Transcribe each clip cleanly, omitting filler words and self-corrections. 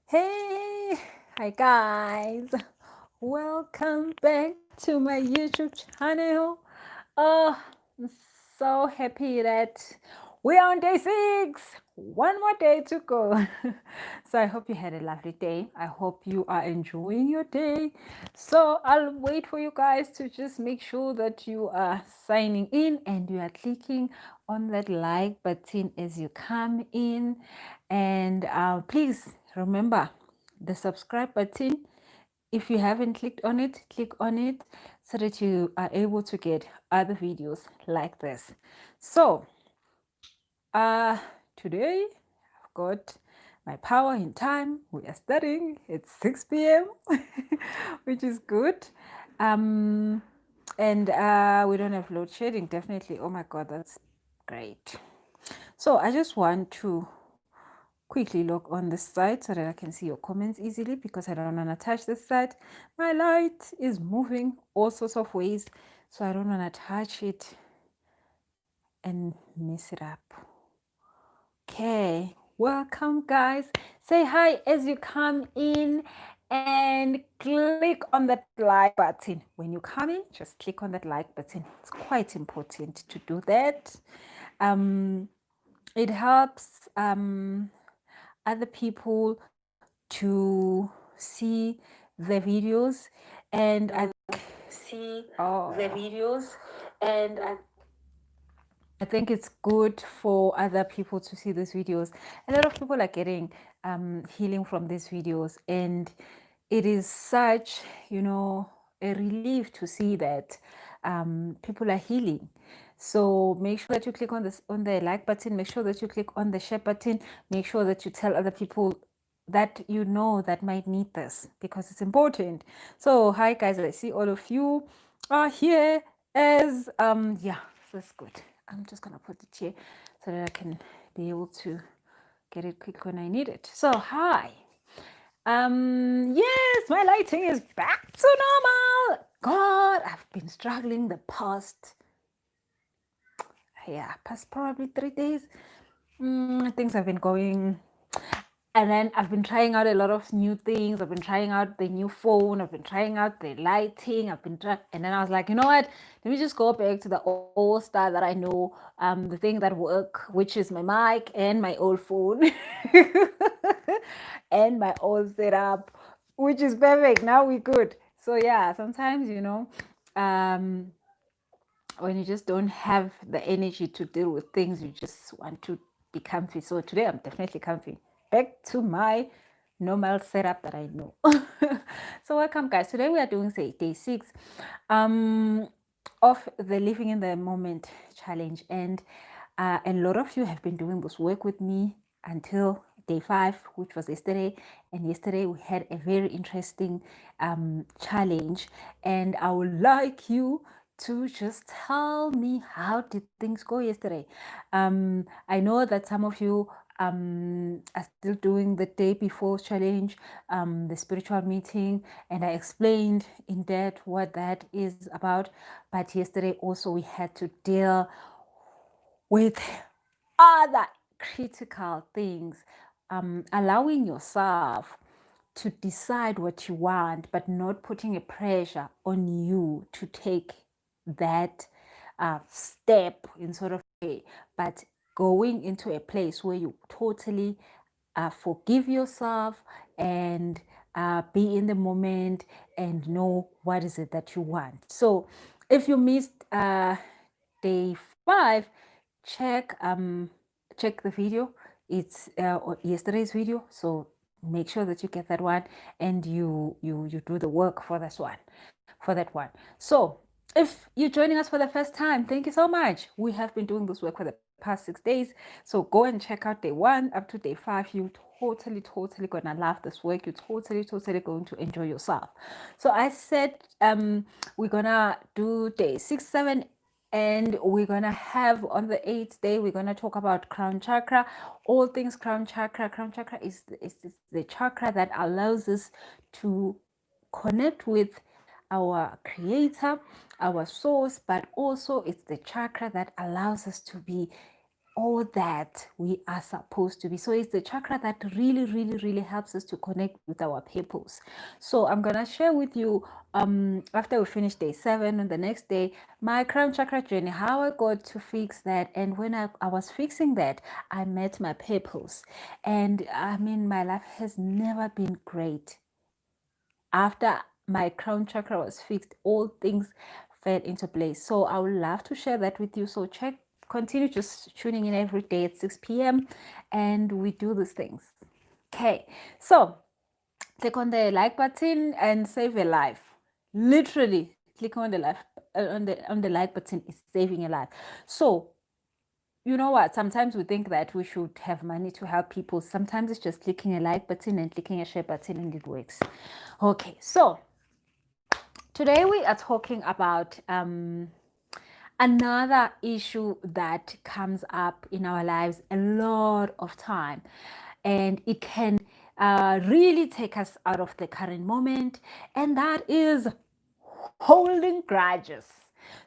Hey, hi guys, welcome back to my YouTube channel. I'm so happy that we are on day 6. One more day to go. So I hope you had a lovely day. I hope you are enjoying your day. So I'll wait for you guys to just make sure that you are signing in and you are clicking on that like button as you come in. And please remember the subscribe button. If you haven't clicked on it, click on it so that you are able to get other videos like this. So uh today I've got my power in time. We are starting at 6 p.m. which is good. And we don't have load shedding, definitely. Oh my god, that's great. So I just want to quickly log on this side so that I can see your comments easily, because I don't want to touch this side. My light is moving all sorts of ways, so I don't want to touch it and mess it up. Okay, welcome guys. Say hi as you come in and click on that like button. When you come in, just click on that like button. It's quite important to do that. It helps other people to see the videos, and I see the videos, and I think it's good for other people to see these videos. A lot of people are getting healing from these videos, and it is such, a relief to see that people are healing. So make sure that you click on the like button. Make sure that you click on the share button. Make sure that you tell other people that you know that might need this, because it's important. So hi guys, I see all of you are here as yeah, that's good. I'm just gonna put it here so that I can be able to get it quick when I need it. So hi. Yes, my lighting is back to normal. God, I've been struggling the past probably 3 days. Things have been going, and then I've been trying out a lot of new things. I've been trying out the new phone. I've been trying out the lighting. And then I was like, you know what? Let me just go back to the old style that I know. The thing that work, which is my mic and my old phone, and my old setup, which is perfect. Now we're good. So yeah, sometimes when you just don't have the energy to deal with things, you just want to be comfy. So today I'm definitely comfy. Back to my normal setup that I know. So welcome guys. Today we are doing day 6 of the Living in the Moment challenge. And a lot of you have been doing this work with me until day 5, which was yesterday. And yesterday we had a very interesting challenge, and I would like you to just tell me, how did things go yesterday. I know that some of you are still doing the day before challenge, the spiritual meeting, and I explained in depth what that is about. But yesterday also we had to deal with other critical things, allowing yourself to decide what you want, but not putting a pressure on you to take that step in sort of way, but going into a place where you totally forgive yourself and be in the moment and know what is it that you want. So if you missed day 5, check check the video. It's yesterday's video, so make sure that you get that one, and you do the work for that one. So if you're joining us for the first time, thank you so much. We have been doing this work for the past 6 days, so go and check out day 1 up to day 5. You totally gonna love this work. You're totally going to enjoy yourself. So I said we're gonna do day 6, 7, and we're gonna have on the 8th day, we're gonna talk about crown chakra, all things crown chakra. Crown chakra is the chakra that allows us to connect with our creator, our source, but also it's the chakra that allows us to be all that we are supposed to be. So it's the chakra that really, really, really helps us to connect with our purpose. So I'm gonna share with you after we finish day 7 and the next day my crown chakra journey, how I got to fix that. And when I was fixing that, I met my purpose. And I mean, my life has never been great. After my crown chakra was fixed, all things fell into place. So I would love to share that with you. So continue just tuning in every day at 6 p.m. and we do these things. Okay, so click on the like button and save your life. Literally, click on the like button is saving your life. So you know what? Sometimes we think that we should have money to help people. Sometimes it's just clicking a like button and clicking a share button and it works. Okay, so today we are talking about another issue that comes up in our lives a lot of time, and it can really take us out of the current moment, and that is holding grudges.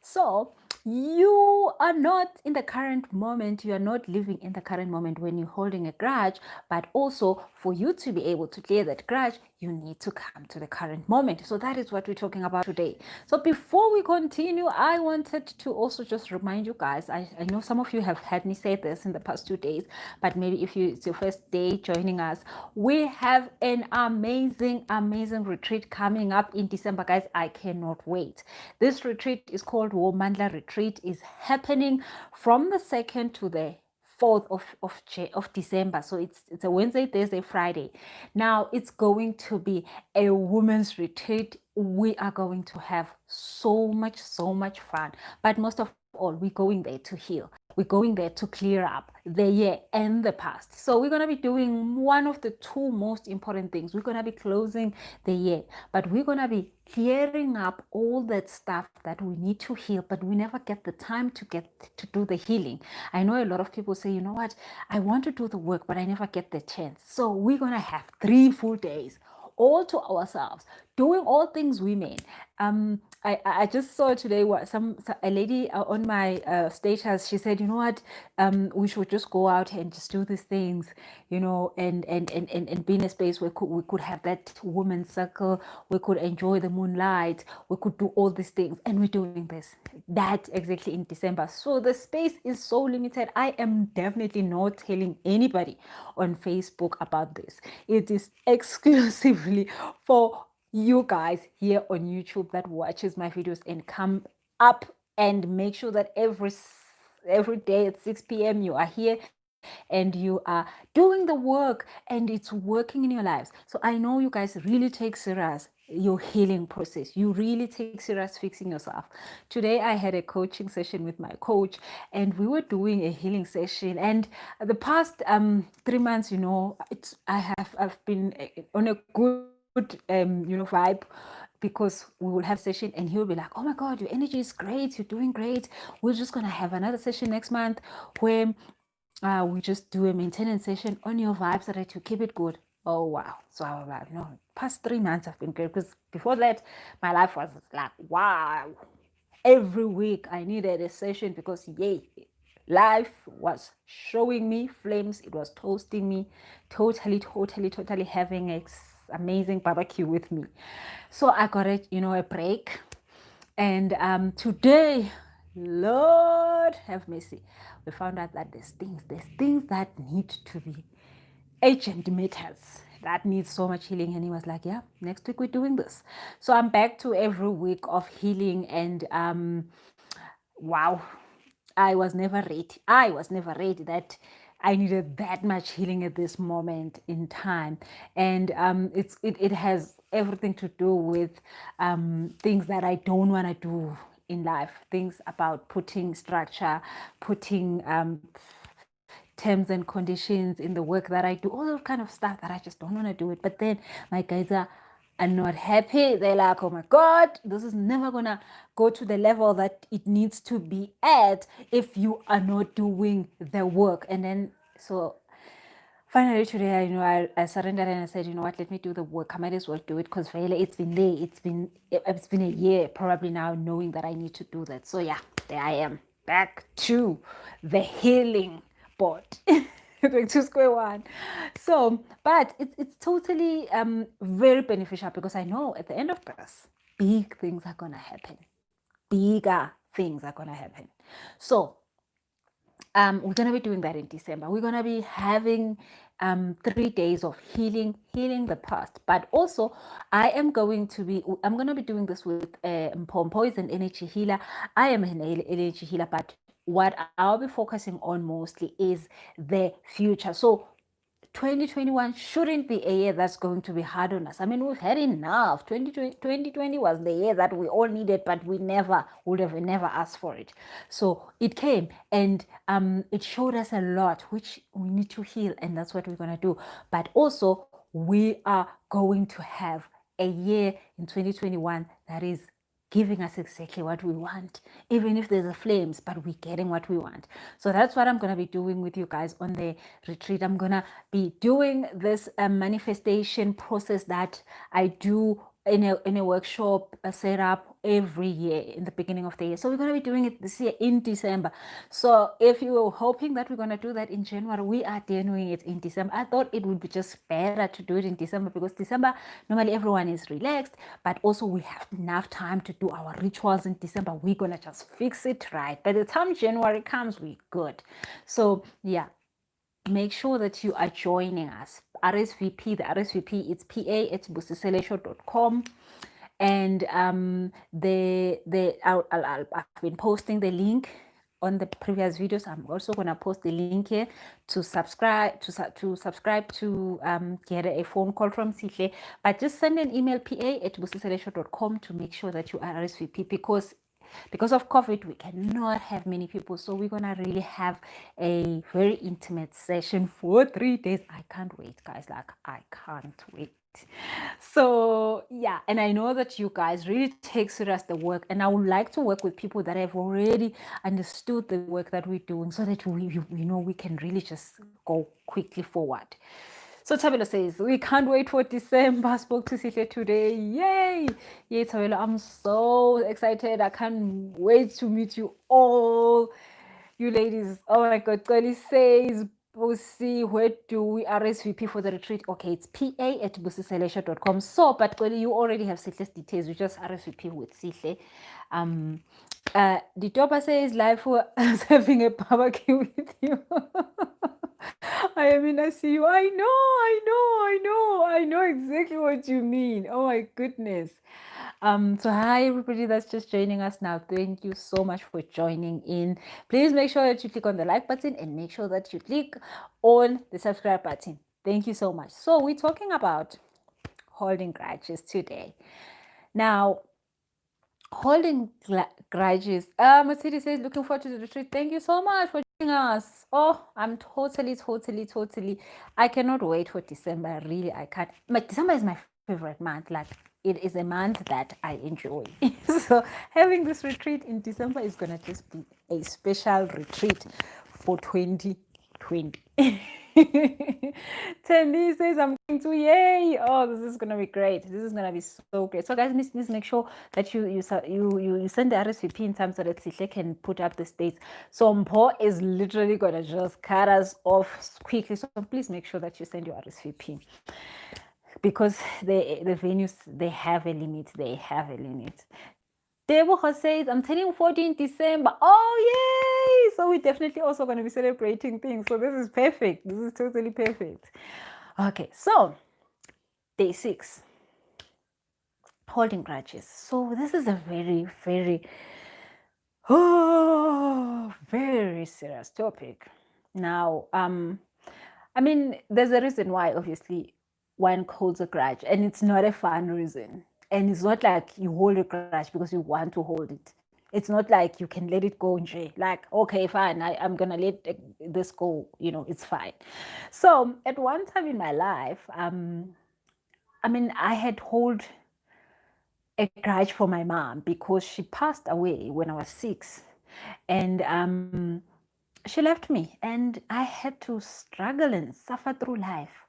So you are not in the current moment, you are not living in the current moment when you're holding a grudge, but also for you to be able to clear that grudge, you need to come to the current moment. So that is what we're talking about today. So before we continue, I wanted to also just remind you guys, I know some of you have heard me say this in the past 2 days, but maybe if it's your first day joining us, we have an amazing retreat coming up in December, guys. I cannot wait. This retreat is called Womandla Retreat. Is happening from the 2nd to the 4th of December. So it's a Wednesday, Thursday, Friday. Now it's going to be a women's retreat. We are going to have so much fun. But most of all, we're going there to heal. We're going there to clear up the year and the past. So we're going to be doing one of the 2 most important things. We're going to be closing the year, but we're going to be clearing up all that stuff that we need to heal, but we never get the time to do the healing. I know a lot of people say, you know what, I want to do the work, but I never get the chance. So we're going to have 3 full days all to ourselves, doing all things women. I just saw today what a lady on my status, she said, you know what, we should just go out and just do these things, you know, and be in a space where we could have that women's circle, we could enjoy the moonlight, we could do all these things, and we're doing that exactly in December. So the space is so limited. I am definitely not telling anybody on Facebook about this. It is exclusively for you guys here on YouTube that watches my videos and come up and make sure that every day at 6 p.m. you are here and you are doing the work and it's working in your lives. So I know you guys really take serious your healing process. You really take serious fixing yourself. Today I had a coaching session with my coach and we were doing a healing session, and the past 3 months, you know, I've been on a good vibe, because we will have session and he'll be like, oh my god, your energy is great, you're doing great, we're just gonna have another session next month where we just do a maintenance session on your vibes so that you keep it good. Oh wow. So I was like, no, past 3 months have been great, because before that my life was like, wow, every week I needed a session, because life was showing me flames, it was toasting me, totally having an amazing barbecue with me. So I got a break, and today, Lord have mercy, we found out that there's things that need to be urgent matters that needs so much healing. And he was like, yeah, next week we're doing this. So I'm back to every week of healing, and wow, I was never ready that I needed that much healing at this moment in time. And it has everything to do with things that I don't want to do in life, things about putting structure, putting terms and conditions in the work that I do, all that kind of stuff that I just don't want to do it. But then my guys are not happy. They're like, oh my god, this is never gonna go to the level that it needs to be at if you are not doing the work. And then so finally today, I surrendered and I said, you know what, let me do the work. I might as well do it, because it's been there. It's been a year probably now, knowing that I need to do that. So yeah, there I am, back to the healing spot. Going to square one. So, but it's totally very beneficial, because I know at the end of this, big things are gonna happen. Bigger things are gonna happen. So we're gonna be doing that in December. We're gonna be having 3 days of healing the past, but also I'm gonna be doing this with Mpompo is an energy healer. I am an energy healer, but what I'll be focusing on mostly is the future. So 2021 shouldn't be a year that's going to be hard on us. I mean, we've had enough. 2020 was the year that we all needed, but we would have never asked for it. So it came, and it showed us a lot, which we need to heal, and that's what we're going to do. But also, we are going to have a year in 2021 that is giving us exactly what we want, even if there's a flames, but we're getting what we want. So that's what I'm going to be doing with you guys on the retreat. I'm going to be doing this manifestation process that I do in a workshop setup every year in the beginning of the year. So we're going to be doing it this year in December. So if you were hoping that we're going to do that in January, we are doing it in December. I thought it would be just better to do it in December, because December, normally everyone is relaxed, but also we have enough time to do our rituals in December. We're going to just fix it right. By the time January comes, we're good. So yeah, make sure that you are joining us. RSVP, the RSVP, it's pa@busiseleshow.com. And I've been posting the link on the previous videos. I'm also going to post the link here to subscribe to get a phone call from Sihle. But just send an email, pa@busiseleshow.com, to make sure that you are RSVP, because of COVID, we cannot have many people. So we're going to really have a very intimate session for 3 days. I can't wait, guys. Like, I can't wait. So yeah, and I know that you guys really take serious the work, and I would like to work with people that have already understood the work that we're doing, so that we know we can really just go quickly forward. So Tabelo says, we can't wait for December. I spoke to Sihle today. Yay! Yay, Tabelo, I'm so excited. I can't wait to meet you all. You ladies. Oh my God. Kweli says, Busi, where do we RSVP for the retreat? Okay, it's pa@busiseleshow.com. So, but Kweli, you already have Sihle's details. You just RSVP with Sihle. Ditopa says, live for having a barbecue with you. I see you. I know exactly what you mean. Oh my goodness. So hi everybody that's just joining us now. Thank you so much for joining in. Please make sure that you click on the like button, and make sure that you click on the subscribe button. Thank you so much. So we're talking about holding grudges today. Now, holding grudges. Mercedes says, looking forward to the retreat. Thank you so much for joining us. Oh, I'm totally. I cannot wait for December. Really, I can't. December is my favorite month. Like, it is a month that I enjoy. So having this retreat in December is gonna just be a special retreat for 2020. Tandy says, I'm going to, yay! Oh, this is gonna be great. This is gonna be so great. So guys, please make sure that you send the RSVP in time, so that Sihle can put up the dates. So Mpho is literally gonna just cut us off quickly. So please make sure that you send your RSVP, because the venues, they have a limit. Debo says, I'm turning 40 in December. Oh, yay! So we're definitely also going to be celebrating things. So this is perfect. This is totally perfect. Okay, so day 6, holding grudges. So this is a very, very serious topic. Now, I mean, there's a reason why, obviously, one holds a grudge, and it's not a fun reason. And it's not like you hold a grudge because you want to hold it. It's not like you can let it go, like, okay, fine, I'm gonna let this go, it's fine. So at one time in my life, I mean, I had hold a grudge for my mom, because she passed away when I was 6, and she left me, and I had to struggle and suffer through life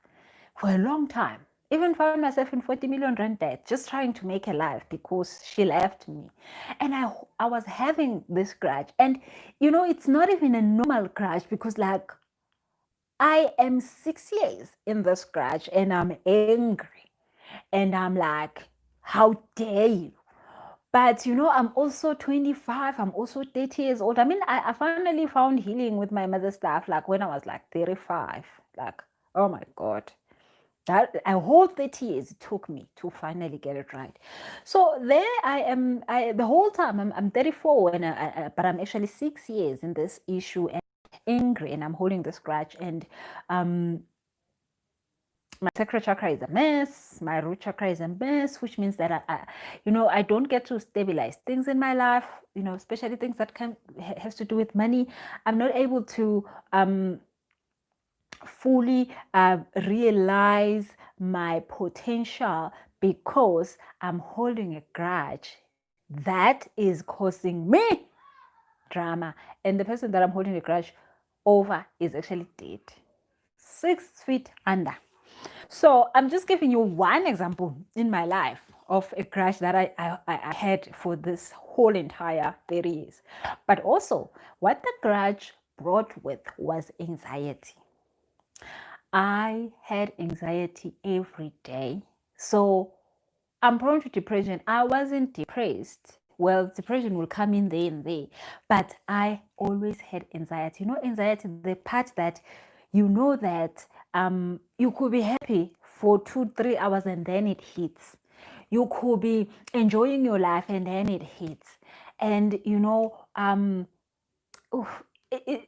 for a long time. Even found myself in 40 million rand debt, just trying to make a life, because she left me. And I was having this grudge. And, it's not even a normal grudge, because, like, I am 6 years in this grudge and I'm angry. And I'm like, how dare you? But I'm also 25, I'm also 30 years old. I mean, I finally found healing with my mother stuff like when I was like 35. Like, oh my God. That a whole 30 years it took me to finally get it right. So there I am. The whole time I'm 34, but I'm actually 6 years in this issue and angry, and I'm holding this grudge. And um, my sacral chakra is a mess. My root chakra is a mess, which means that I don't get to stabilize things in my life. Especially things that has to do with money. I'm not able to fully realize my potential because I'm holding a grudge that is causing me drama. And the person that I'm holding a grudge over is actually dead, 6 feet under. So I'm just giving you one example in my life of a grudge that I had for this whole entire 30 years. But also, what the grudge brought with was anxiety. I had anxiety every day. So I'm prone to depression. I wasn't depressed. Well, depression will come in there and there. But I always had anxiety. Anxiety, the part that that you could be happy for 2-3 hours and then it hits. You could be enjoying your life and then it hits. And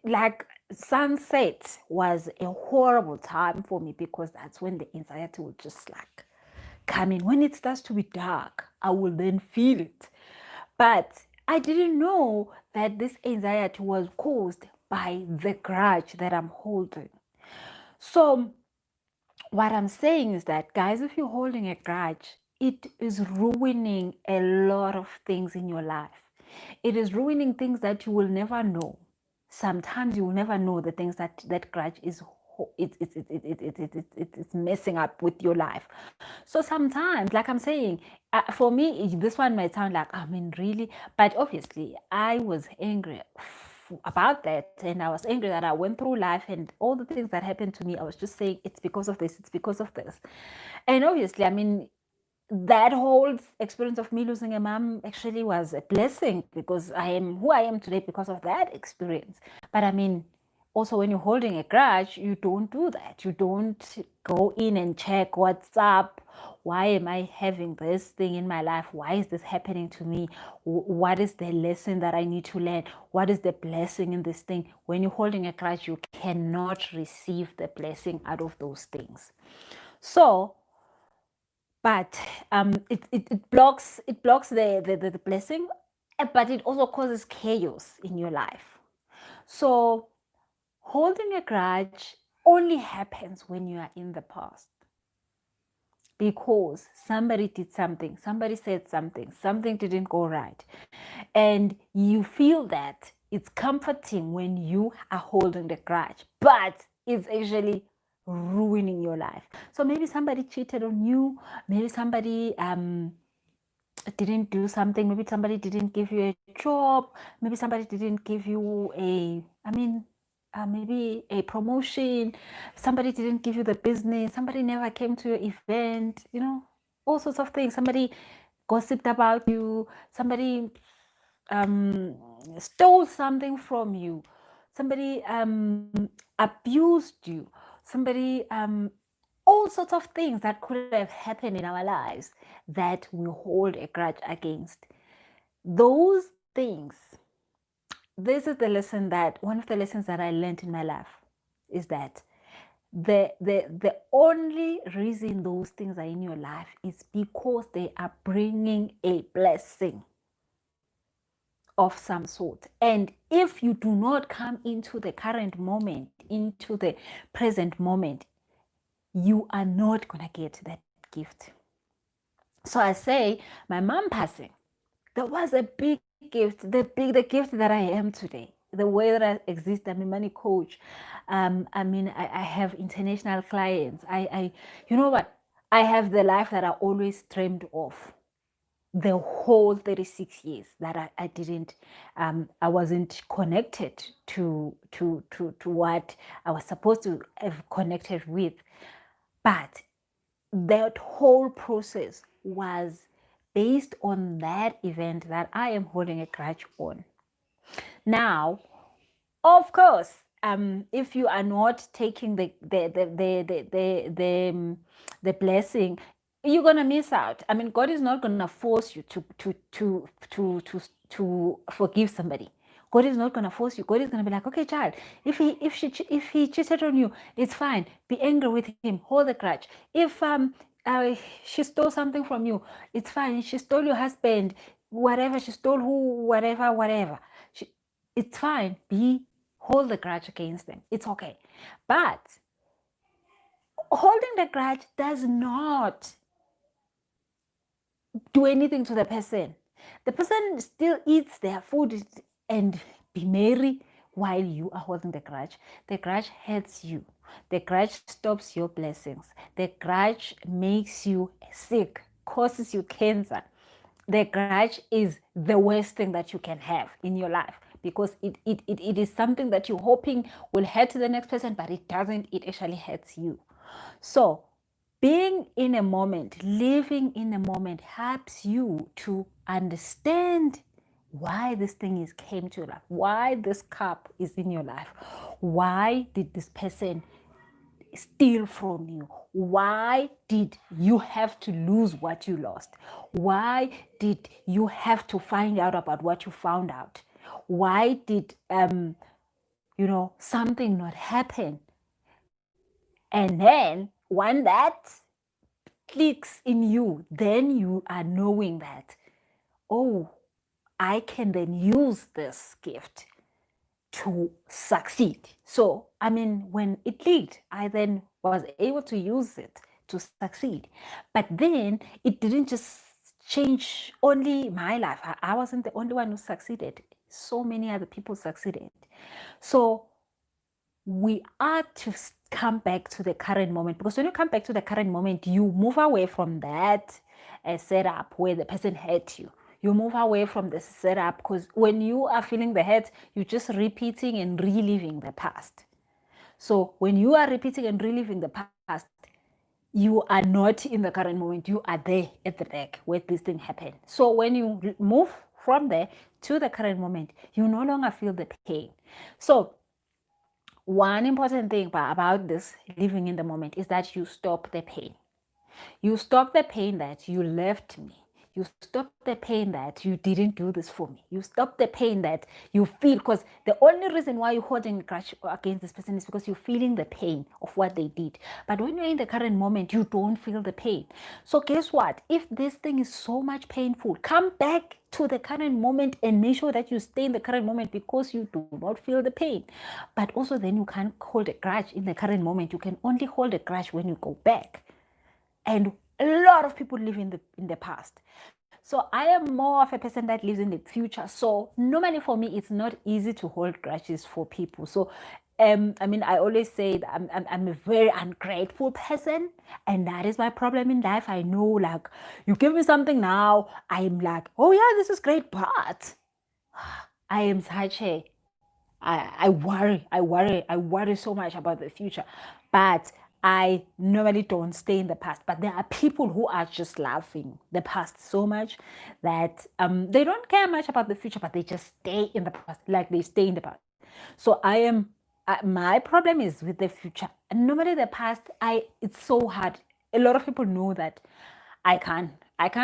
like sunset was a horrible time for me because that's when the anxiety would just like come in. When it starts to be dark, I will then feel it. But I didn't know that this anxiety was caused by the grudge that I'm holding. So what I'm saying is that, guys, if you're holding a grudge, it is ruining a lot of things in your life. It is ruining things that you will never know. Sometimes you will never know the things that grudge is it's messing up with your life. So sometimes, like I'm saying, for me, this one might sound like, I mean, really, but obviously I was angry about that, and I was angry that I went through life and all the things that happened to me. I was just saying it's because of this, it's because of this. And obviously, I mean, that whole experience of me losing a mom actually was a blessing because I am who I am today because of that experience. But I mean, also when you're holding a grudge, you don't do that. You don't go in and check what's up. Why am I having this thing in my life? Why is this happening to me? What is the lesson that I need to learn? What is the blessing in this thing? When you're holding a grudge, you cannot receive the blessing out of those things. So but it blocks the blessing, but it also causes chaos in your life. So holding a grudge only happens when you are in the past because somebody did something, somebody said something didn't go right, and you feel that it's comforting when you are holding the grudge, but it's actually ruining your life. So maybe somebody cheated on you, maybe somebody didn't do something, maybe somebody didn't give you a job, maybe somebody didn't give you maybe a promotion, somebody didn't give you the business, somebody never came to your event, all sorts of things. Somebody gossiped about you, somebody stole something from you, somebody abused you, somebody all sorts of things that could have happened in our lives that we hold a grudge against. Those things, this is one of the lessons that I learned in my life is that the only reason those things are in your life is because they are bringing a blessing of some sort. And if you do not come into the current moment, into the present moment, you are not going to get that gift. So I say, my mom passing, there was a big gift, the gift that I am today, the way that I exist. I'm a money coach. I have international clients. You know what? I have the life that I always dreamed of. the whole 36 years that I didn't, I wasn't connected to what I was supposed to have connected with. But that whole process was based on that event that I am holding a grudge on. Now, of course, if you are not taking the blessing, you're gonna miss out. I mean, God is not gonna force you to forgive somebody. God is not gonna force you. God is gonna be like, okay, child, if he cheated on you, it's fine. Be angry with him. Hold the grudge. If she stole something from you, it's fine. She stole your husband, whatever. She stole who, whatever. It's fine. Hold the grudge against them. It's okay. But holding the grudge does not do anything to the person. The person still eats their food and be merry while you are holding the grudge. The grudge hurts you. The grudge stops your blessings. The grudge makes you sick, causes you cancer. The grudge is the worst thing that you can have in your life, because it is something that you're hoping will hurt the next person, but it doesn't. It actually hurts you. So being in a moment, living in a moment, helps you to understand why this thing came to your life, why this cup is in your life, why did this person steal from you, why did you have to lose what you lost, why did you have to find out about what you found out, why did something not happen. And then when that clicks in you, then you are knowing that, oh, I can then use this gift to succeed. So, I mean, when it clicked, I then was able to use it to succeed. But then it didn't just change only my life. I wasn't the only one who succeeded. So many other people succeeded. So we are to come back to the current moment, because when you come back to the current moment, you move away from that setup where the person hurt you. You move away from the setup, because when you are feeling the hurt, you're just repeating and reliving the past. So when you are repeating and reliving the past, you are not in the current moment. You are there at the back where this thing happened. So when you move from there to the current moment, you no longer feel the pain. So one important thing about this living in the moment is that you stop the pain. You stop the pain that you left me. You stop the pain that you didn't do this for me. You stop the pain that you feel, because the only reason why you're holding a grudge against this person is because you're feeling the pain of what they did. But when you're in the current moment, you don't feel the pain. So guess what? If this thing is so much painful, come back to the current moment and make sure that you stay in the current moment, because you do not feel the pain. But also then you can't hold a grudge in the current moment. You can only hold a grudge when you go back. And a lot of people live in the past. So I am more of a person that lives in the future. So normally for me, it's not easy to hold grudges for people. So I mean, I always say that I'm a very ungrateful person, and that is my problem in life. I know, like, you give me something now, I'm like, oh yeah, this is great, but I am such a I worry so much about the future. But I normally don't stay in the past. But there are people who are just loving the past so much that they don't care much about the future, but they just stay in the past, like they stay in the past. So my problem is with the future. And normally the past, it's so hard. A lot of people know that I can't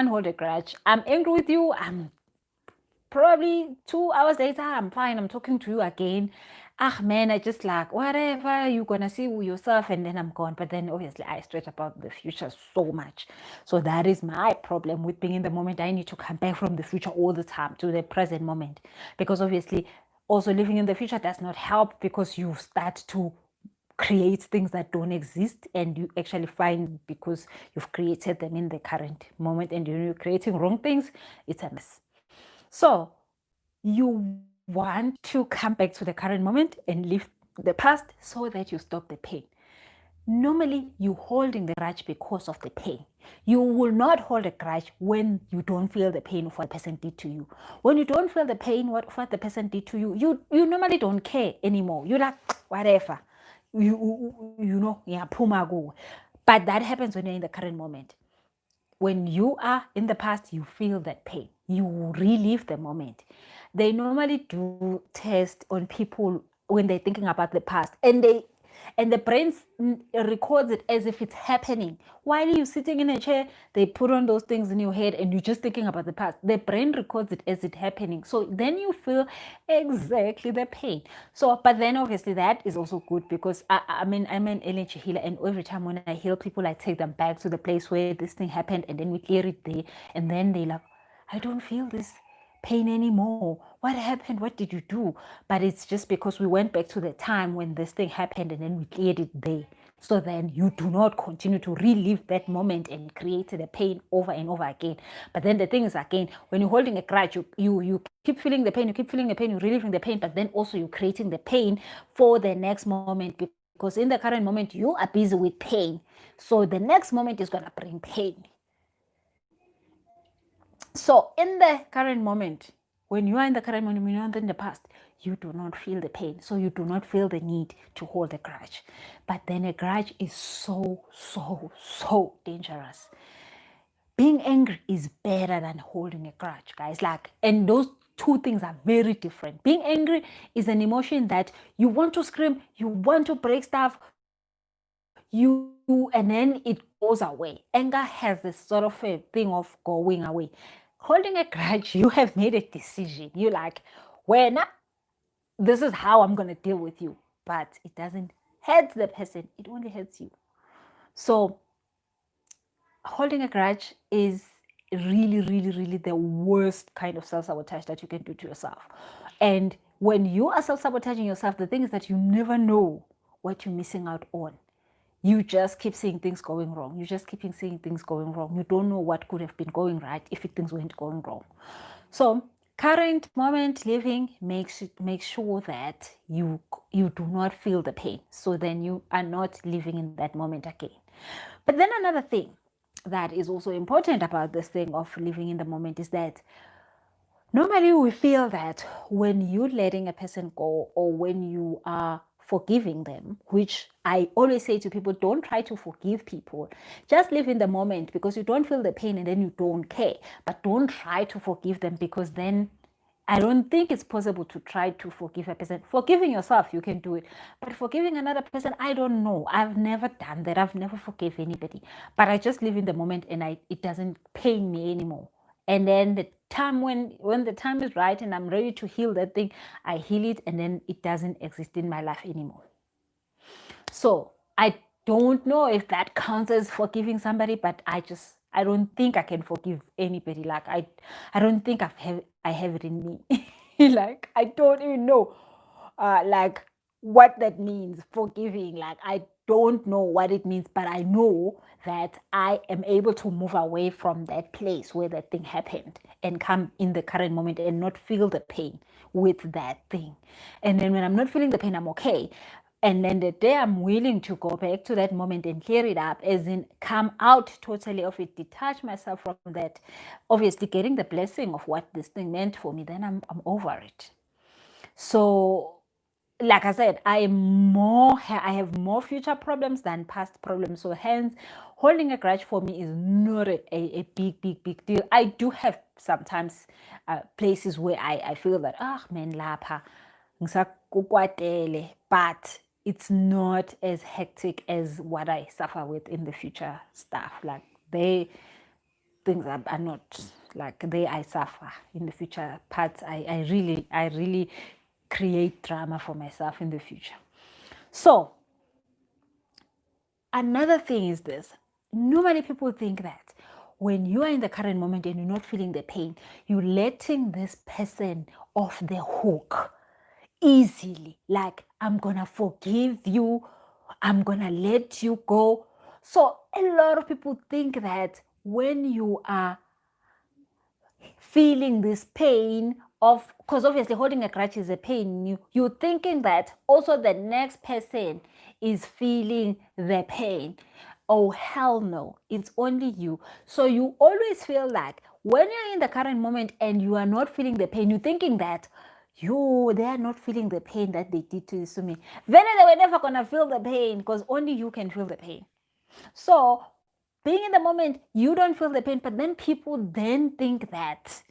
hold a grudge. I'm angry with you. I'm probably 2 hours later, I'm fine. I'm talking to you again. Ah, man, I just like, whatever, you're going to see yourself, and then I'm gone. But then obviously I stress about the future so much. So that is my problem with being in the moment. I need to come back from the future all the time to the present moment, because obviously also living in the future does not help, because you start to create things that don't exist, and you actually find, because you've created them in the current moment, and you're creating wrong things, it's a mess. So you want to come back to the current moment and leave the past so that you stop the pain. normally you're holding the grudge because of the pain. You will not hold a grudge when you don't feel the pain of what the person did to you. When you don't feel the pain what the person did to you, you normally don't care anymore. You're like, whatever. You know, yeah, pumago. But that happens when you're in the current moment. When you are in the past, you feel that pain. You relive the moment. They normally do tests on people when they're thinking about the past, and the brain records it as if it's happening. While you're sitting in a chair, they put on those things in your head and you're just thinking about the past. The brain records it as it happening. So then you feel exactly the pain. So, but then obviously that is also good because I'm an energy healer, and every time when I heal people, I take them back to the place where this thing happened, and then we clear it there, and then they like, I don't feel this pain anymore. What happened? What did you do? But it's just because we went back to the time when this thing happened and then we cleared it there. So then you do not continue to relive that moment and create the pain over and over again. But then the thing is, again, when you're holding a grudge, you keep feeling the pain, you keep feeling the pain, you're reliving the pain, but then also you're creating the pain for the next moment, because in the current moment you are busy with pain. So the next moment is going to bring pain. So in the current moment, when you are in the current moment, when you're not in the past, you do not feel the pain. So you do not feel the need to hold a grudge. But then a grudge is so, so, so dangerous. Being angry is better than holding a grudge, guys. And those two things are very different. Being angry is an emotion that you want to scream, you want to break stuff, and then it goes away. Anger has this sort of a thing of going away. Holding a grudge, you have made a decision. You're like, well, this is how I'm going to deal with you. But it doesn't hurt the person, it only hurts you. So holding a grudge is really, really, really the worst kind of self-sabotage that you can do to yourself. And when you are self-sabotaging yourself, the thing is that you never know what you're missing out on. You just keep seeing things going wrong. You just keep seeing things going wrong. You don't know what could have been going right if things weren't going wrong. So current moment living makes sure that you do not feel the pain. So then you are not living in that moment again. But then another thing that is also important about this thing of living in the moment is that normally we feel that when you're letting a person go, or when you are forgiving them, which I always say to people, don't try to forgive people. Just live in the moment, because you don't feel the pain and then you don't care. But don't try to forgive them, because then I don't think it's possible to try to forgive a person. Forgiving yourself, you can do it. But forgiving another person, I don't know. I've never done that. I've never forgive anybody. But I just live in the moment, and it doesn't pain me anymore. And then the time when the time is right and I'm ready to heal that thing, I heal it, and then it doesn't exist in my life anymore. So I don't know if that counts as forgiving somebody, but I don't think I can forgive anybody. Like I don't think I have it in me. Like I don't even know like what that means, forgiving. Like I don't know what it means, but I know that I am able to move away from that place where that thing happened and come in the current moment and not feel the pain with that thing. And then when I'm not feeling the pain, I'm okay. And then the day I'm willing to go back to that moment and clear it up, as in come out totally of it, detach myself from that, obviously getting the blessing of what this thing meant for me, then I'm over it. So like I said, I have more future problems than past problems. So hence, holding a grudge for me is not a big deal. I do have sometimes places where I feel that, man, lapha, ngisakukwatele, but it's not as hectic as what I suffer with in the future stuff. Like things are not like I suffer in the future parts. I really create drama for myself in the future. So another thing is this. Normally people think that when you are in the current moment and you're not feeling the pain, you're letting this person off the hook easily. Like, I'm gonna forgive you, I'm gonna let you go. So a lot of people think that when you are feeling this pain of, because obviously holding a grudge is a pain. You're thinking that also the next person is feeling the pain. Oh, hell no, it's only you. So you always feel like when you're in the current moment and you are not feeling the pain, you're thinking that they are not feeling the pain that they did to you, Sumi. Then they were never gonna feel the pain because only you can feel the pain. So being in the moment, you don't feel the pain, but then people then think that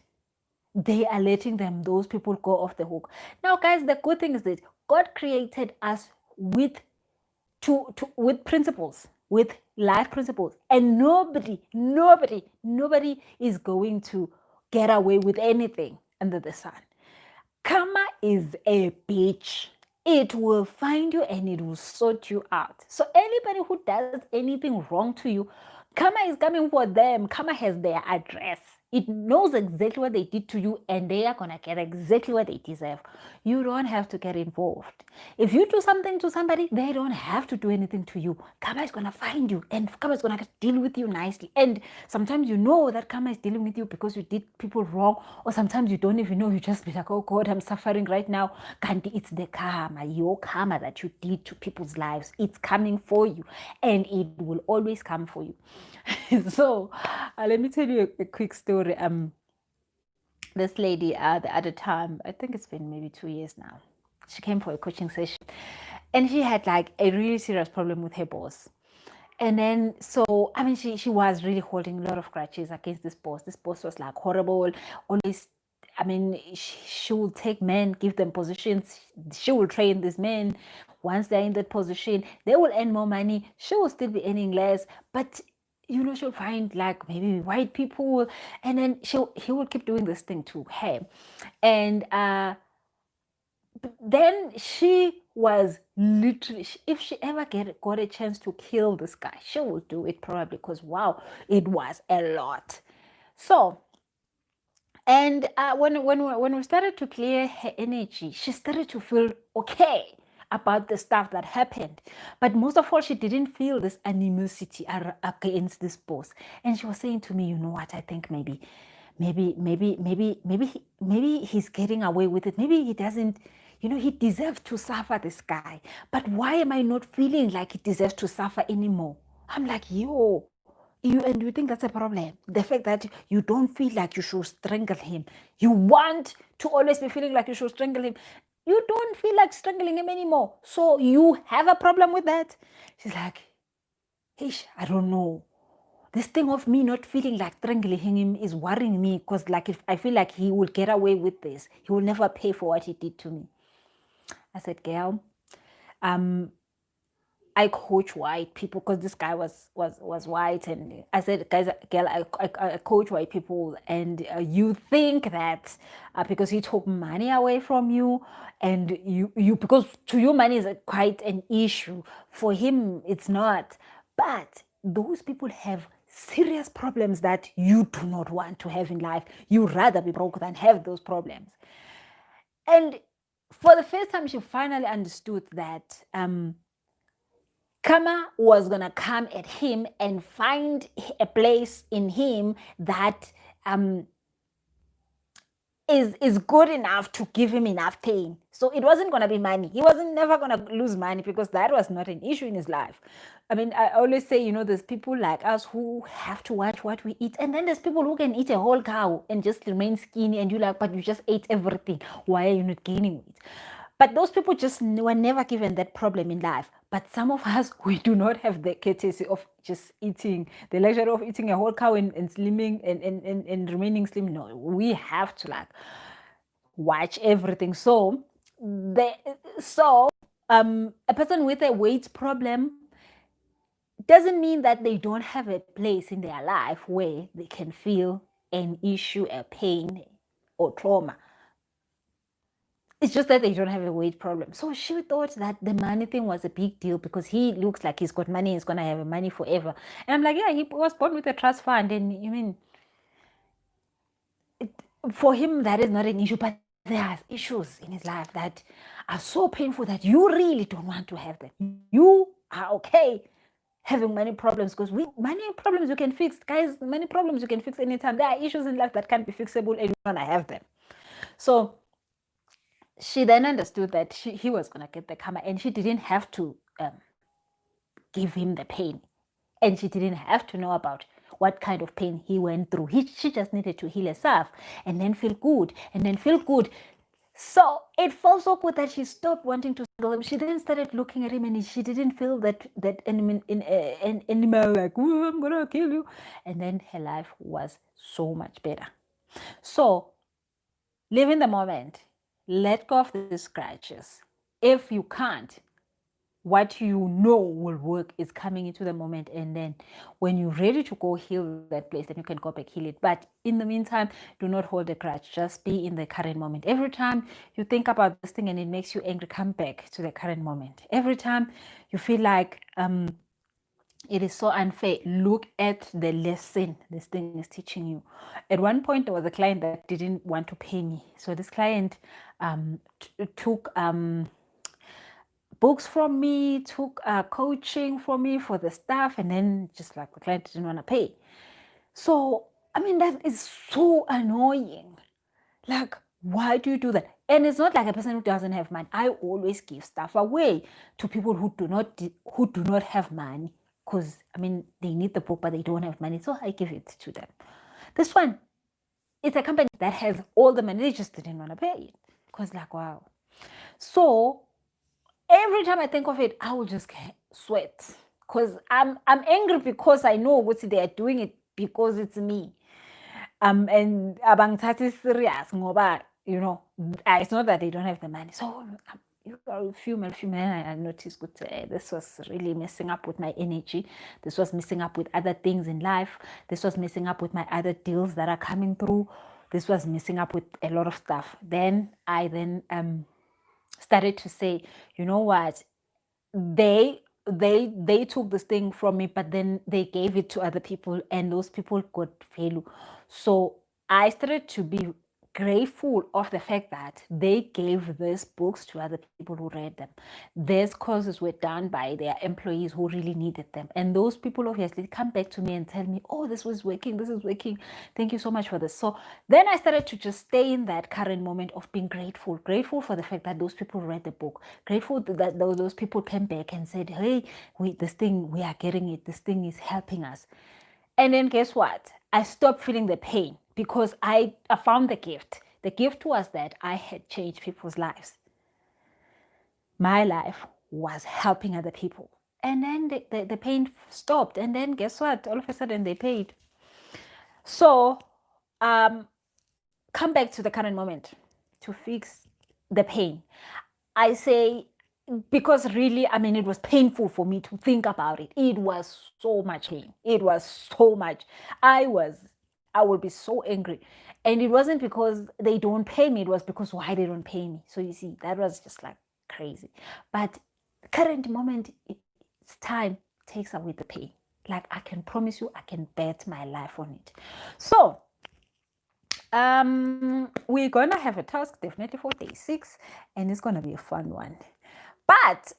they are letting those people go off the hook. Now, guys, the good thing is that God created us with with principles, with life principles, and nobody is going to get away with anything under the sun. Karma is a bitch. It will find you and it will sort you out. So anybody who does anything wrong to you, karma is coming for them. Karma has their address. It knows exactly what they did to you and they are going to get exactly what they deserve. You don't have to get involved. If you do something to somebody, they don't have to do anything to you. Karma is going to find you and karma is going to deal with you nicely. And sometimes you know that karma is dealing with you because you did people wrong, or sometimes you don't even know. You just be like, oh God, I'm suffering right now. Kandi, it's the karma, your karma that you did to people's lives. It's coming for you and it will always come for you. So let me tell you a quick story. This lady the other time, I think it's been maybe 2 years now, she came for a coaching session and she had like a really serious problem with her boss. And then, so, I mean, she was really holding a lot of grudges against this boss. This boss was like horrible, always, I mean, she will take men, give them positions. She will train these men. Once they're in that position, they will earn more money. She will still be earning less, but she'll find like maybe white people, and then he will keep doing this thing to her. And then she was literally, if she ever got a chance to kill this guy, she will do it probably, because wow, it was a lot. So, and when we started to clear her energy, she started to feel okay about the stuff that happened. But most of all, she didn't feel this animosity against this boss. And she was saying to me, you know what, I think maybe he's getting away with it. Maybe he doesn't, he deserves to suffer, this guy. But why am I not feeling like he deserves to suffer anymore? I'm like, and you think that's a problem? The fact that you don't feel like you should strangle him. You want to always be feeling like you should strangle him. You don't feel like strangling him anymore. So you have a problem with that? She's like, I don't know. This thing of me not feeling like strangling him is worrying me, because like if I feel like he will get away with this, he will never pay for what he did to me. I said, girl, I coach white people, because this guy was white, and I said, guys, girl, I coach white people, and you think that because he took money away from you, and you because to you money is quite an issue, for him it's not. But those people have serious problems that you do not want to have in life. You rather be broke than have those problems. And for the first time, she finally understood that karma was going to come at him and find a place in him that is good enough to give him enough pain. So it wasn't going to be money. He wasn't never going to lose money, because that was not an issue in his life. I mean, I always say, there's people like us who have to watch what we eat. And then there's people who can eat a whole cow and just remain skinny. And you're like, but you just ate everything. Why are you not gaining weight? But those people just were never given that problem in life. But some of us, we do not have the courtesy of just eating, the luxury of eating a whole cow and slimming and remaining slim. No, we have to like watch everything. So a person with a weight problem doesn't mean that they don't have a place in their life where they can feel an issue, a pain, or trauma. It's just that they don't have a weight problem. So she thought that the money thing was a big deal, because he looks like he's got money, he's going to have money forever. And I'm like, yeah, he was born with a trust fund. And for him, that is not an issue. But there are issues in his life that are so painful that you really don't want to have them. You are okay having money problems, because money problems you can fix. Guys, money problems you can fix anytime. There are issues in life that can't be fixable, and you want to have them. So she then understood that he was going to get the karma, and she didn't have to give him the pain, and she didn't have to know about what kind of pain he went through. She just needed to heal herself and then feel good, and then feel good. So it felt so good that she stopped wanting to strangle him. She then started looking at him, and she didn't feel that enemy animal like, oh, I'm gonna kill you. And then her life was so much better. So live in the moment. Let go of the scratches. If you can't, what you know will work is coming into the moment, and then when you're ready to go heal that place, then you can go back heal it. But in the meantime, do not hold a grudge. Just be in the current moment. Every time you think about this thing and it makes you angry, come back to the current moment. Every time you feel like it is so unfair, look at the lesson this thing is teaching you. At one point, there was a client that didn't want to pay me, so this client took books from me, took coaching from me for the staff, and then just like the client didn't want to pay. So, I mean, that is so annoying. Like, why do you do that? And it's not like a person who doesn't have money. I always give stuff away to people who do not have money, because I mean they need the book but they don't have money, so I give it to them. This one, it's a company that has all the money, they just didn't want to pay it, because like, wow. So every time I think of it, I will just sweat, because I'm angry, because I know what they are doing it because it's me. And abangithathi serious ngoba, you know, it's not that they don't have the money. So you are female, and I noticed that this was really messing up with my energy. This was messing up with other things in life. This was messing up with my other deals that are coming through. This was messing up with a lot of stuff. Then I started to say, you know what, they took this thing from me, but then they gave it to other people, and those people got value. So I started to be grateful of the fact that they gave these books to other people who read them. These courses were done by their employees who really needed them, and those people obviously come back to me and tell me, oh, this was working, this is working, thank you so much for this. So then I started to just stay in that current moment of being grateful for the fact that those people read the book, grateful that those people came back and said, hey, this thing, we are getting it, this thing is helping us. And then guess what? I stopped feeling the pain, because I found the gift. The gift was that I had changed people's lives. My life was helping other people. And then the pain stopped. And then guess what? All of a sudden they paid. So come back to the current moment to fix the pain. I say, because really, I mean, it was painful for me to think about it. It was so much pain. It was so much. I would be so angry. And it wasn't because they don't pay me. It was because why they don't pay me. So you see, that was just like crazy. But current moment, it's time takes away the pain. Like, I can promise you, I can bet my life on it. So we're gonna have a task definitely for day 6, and it's gonna be a fun one. But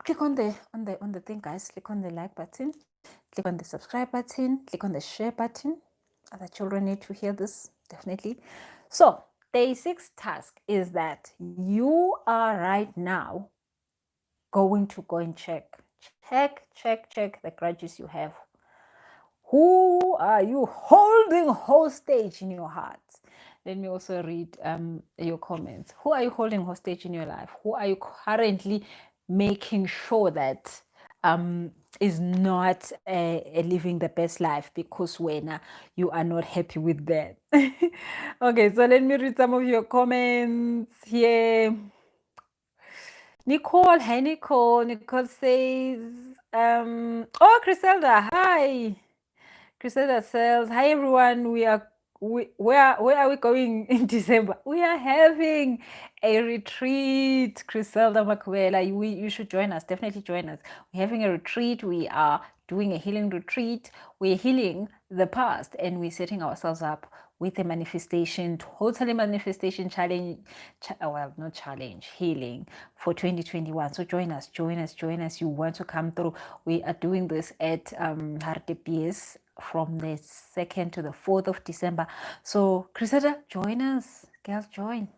click on the thing, guys. Click on the like button, click on the subscribe button, click on the share button. Other children need to hear this, definitely. So day 6 task is that you are right now going to go and check the grudges you have. Who are you holding hostage in your heart? Let me also read your comments. Who are you holding hostage in your life? Who are you currently making sure that is not living the best life because when you are not happy with that? Okay, so let me read some of your comments here. Nicole, hi Nicole. Nicole says, oh, Criselda, hi. Criselda says, hi everyone, where are we going in December? We are having a retreat, Criselda Makwela. You should join us, definitely join us. We're having a retreat. We are doing a healing retreat. We're healing the past, and we're setting ourselves up with a manifestation, totally manifestation challenge, well, not challenge, healing for 2021. So join us. You want to come through. We are doing this at Hartepies from the 2nd to the 4th of December. So Criselda, join us. Girls, join.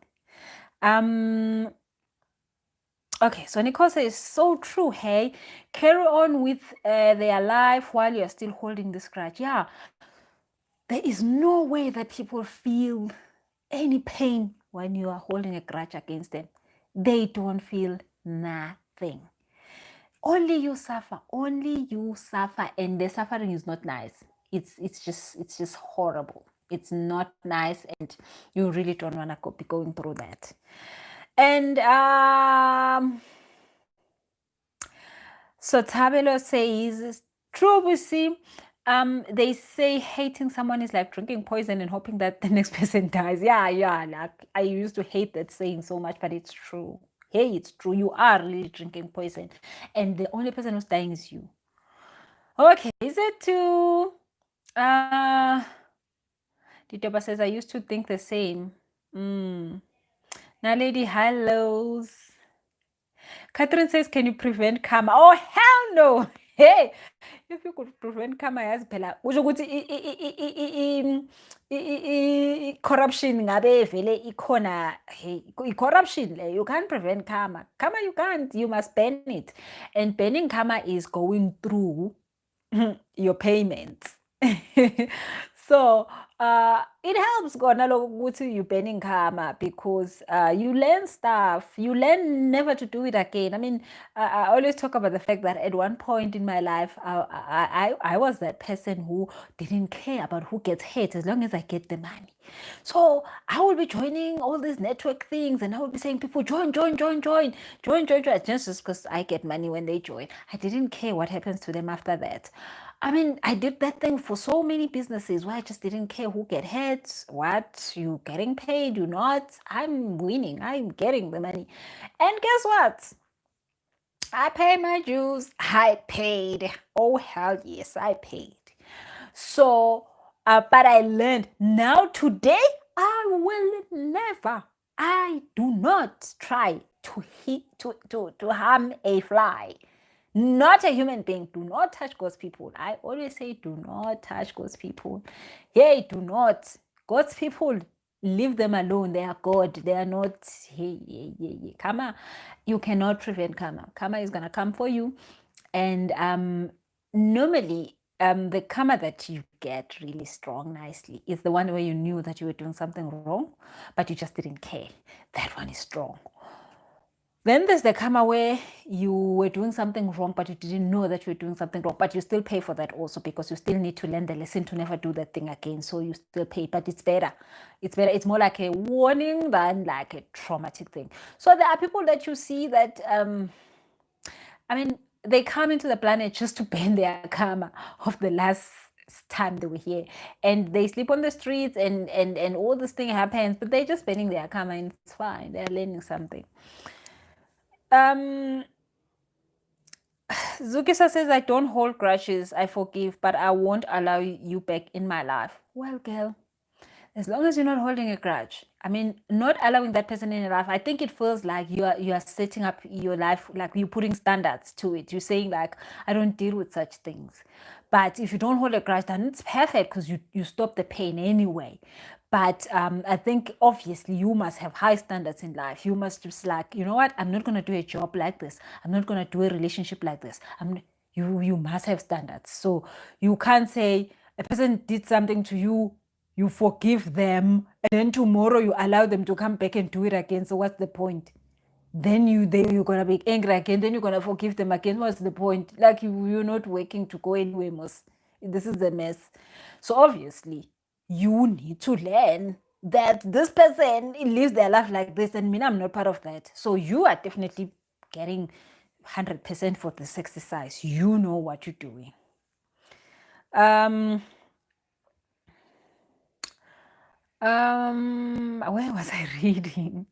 Okay, so Nicole says, so true, hey. Carry on with their life while you're still holding this grudge. Yeah, there is no way that people feel any pain when you are holding a grudge against them. They don't feel nothing. Only you suffer, and the suffering is not nice. It's just horrible. It's not nice, and you really don't want to be going through that. And so Tabelo says, true, we see. They say hating someone is like drinking poison and hoping that the next person dies. Yeah, like I used to hate that saying so much, but it's true. Hey, it's true. You are really drinking poison, and the only person who's dying is you. Okay, is it too? Ditoba says, I used to think the same. Now, lady, hellos. Catherine says, can you prevent karma? Oh, hell no. Hey, if you could prevent karma, yazi phela usho ukuthi corruption ngabe vele ikhona. Hey, corruption le, you can't prevent karma. Karma you can't, you must ban it. And banning karma is going through your payments. So it helps kona ukuthi you banning karma, because you learn stuff. You learn never to do it again. I mean, I always talk about the fact that at one point in my life, I was that person who didn't care about who gets hurt as long as I get the money. So I will be joining all these network things, and I will be saying, people join, just because I get money when they join. I didn't care what happens to them after that. I mean, I did that thing for so many businesses where I just didn't care who get hit, what, you getting paid, you not. I'm winning, I'm getting the money. And guess what? I paid my dues. I paid. Oh, hell yes, I paid. So, but I learned now today, I will never, I do not try to hit, to harm a fly. Not a human being. Do not touch God's people. I always say, do not touch God's people. Hey, do not. God's people, leave them alone. They are God. They are not. Hey. Karma, you cannot prevent karma. Karma is gonna come for you, and normally, the karma that you get really strong, nicely, is the one where you knew that you were doing something wrong, but you just didn't care. That one is strong. Then there's the karma where you were doing something wrong, but you didn't know that you were doing something wrong, but you still pay for that also, because you still need to learn the lesson to never do that thing again. So you still pay, but it's better. It's better. It's more like a warning than like a traumatic thing. So there are people that you see that, I mean, they come into the planet just to burn their karma of the last time they were here, and they sleep on the streets, and all this thing happens, but they're just burning their karma, and it's fine. They're learning something. Zukisa says, I don't hold grudges. I forgive, but I won't allow you back in my life. Well, girl, as long as you're not holding a grudge, I mean, not allowing that person in your life, I think it feels like you are setting up your life, like you're putting standards to it. You're saying like, I don't deal with such things. But if you don't hold a grudge, then it's perfect, because you stop the pain anyway. But I think obviously you must have high standards in life. You must just like, you know what? I'm not gonna do a job like this. I'm not gonna do a relationship like this. You must have standards. So you can't say a person did something to you, you forgive them, and then tomorrow you allow them to come back and do it again. So what's the point? Then you're gonna be angry again, then you're gonna forgive them again. What's the point? Like you're not working to go anywhere, most. This is a mess. So obviously you need to learn that this person lives their life like this, and me, I'm not part of that. So you are definitely getting 100% for this exercise. You know what you're doing. Where was I reading?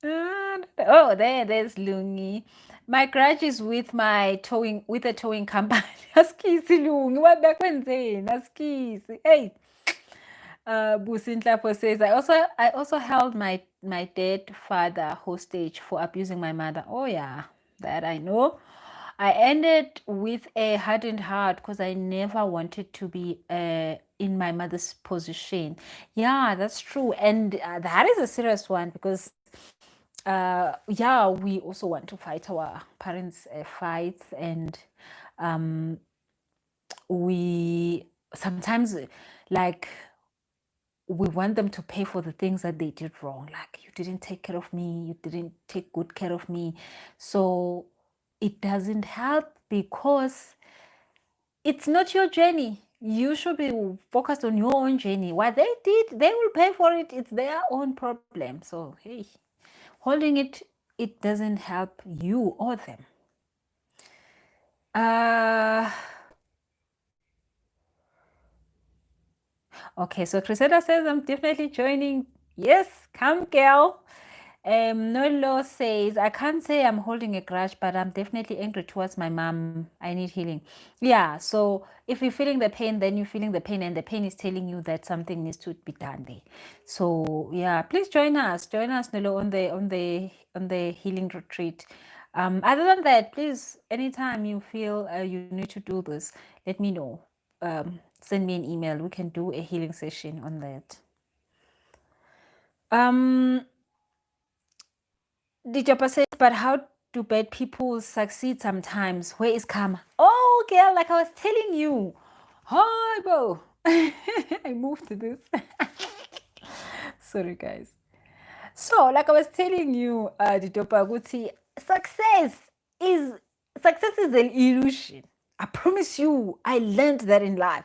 Oh, there's Lungi. My grudge is with a towing company. Askisi Lungi, what back when saying? Askisi. Hey. Busintlapho says, I also held my dead father hostage for abusing my mother. Oh yeah, that I know. I ended with a hardened heart because I never wanted to be in my mother's position. Yeah, that's true. And that is a serious one because, yeah, we also want to fight our parents' fights. And we sometimes, like, we want them to pay for the things that they did wrong. Like, you didn't take care of me, you didn't take good care of me. So it doesn't help because it's not your journey. You should be focused on your own journey. What they did, they will pay for it. It's their own problem. So, hey, holding it, it doesn't help you or them. Okay, so Crusader says, I'm definitely joining. Yes, come, girl. Nolo says, I can't say I'm holding a grudge, but I'm definitely angry towards my mom. I need healing. Yeah, so if you're feeling the pain, then you're feeling the pain, and the pain is telling you that something needs to be done there. So yeah, please join us. Join us, Nolo, on the healing retreat. Other than that, please, anytime you feel you need to do this, let me know. Send me an email. We can do a healing session on that. Dijopa says, but how do bad people succeed sometimes? Where is karma? Oh, girl, like I was telling you. Hi, Bo. I moved to this. Sorry, guys. So, like I was telling you, Dijopa Guti, success is an illusion. I promise you, I learned that in life.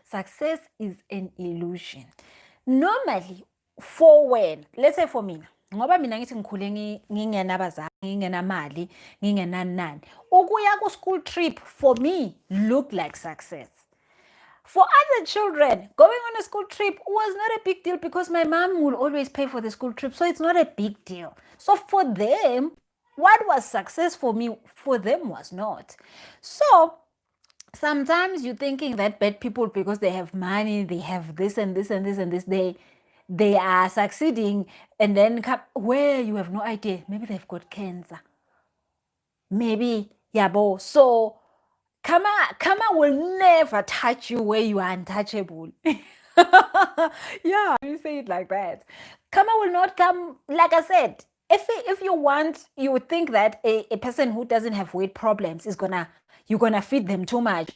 Success is an illusion. Normally, for when, let's say for mina, ngoba mina ngithi ngikhule ngingenabazali, ngingenamali, ngingenanani. Ukuya ku-school trip for me looked like success. For other children, going on a school trip was not a big deal because my mom will always pay for the school trip, so it's not a big deal. So for them, what was success for me, for them was not. So sometimes you're thinking that bad people, because they have money, they have this and this and this and this, they are succeeding, and then where you have no idea, maybe they've got cancer, maybe yabo. So karma will never touch you where you are untouchable. Yeah, you say it like that. Karma will not come. Like I said, if you would think that a person who doesn't have weight problems you're gonna feed them too much,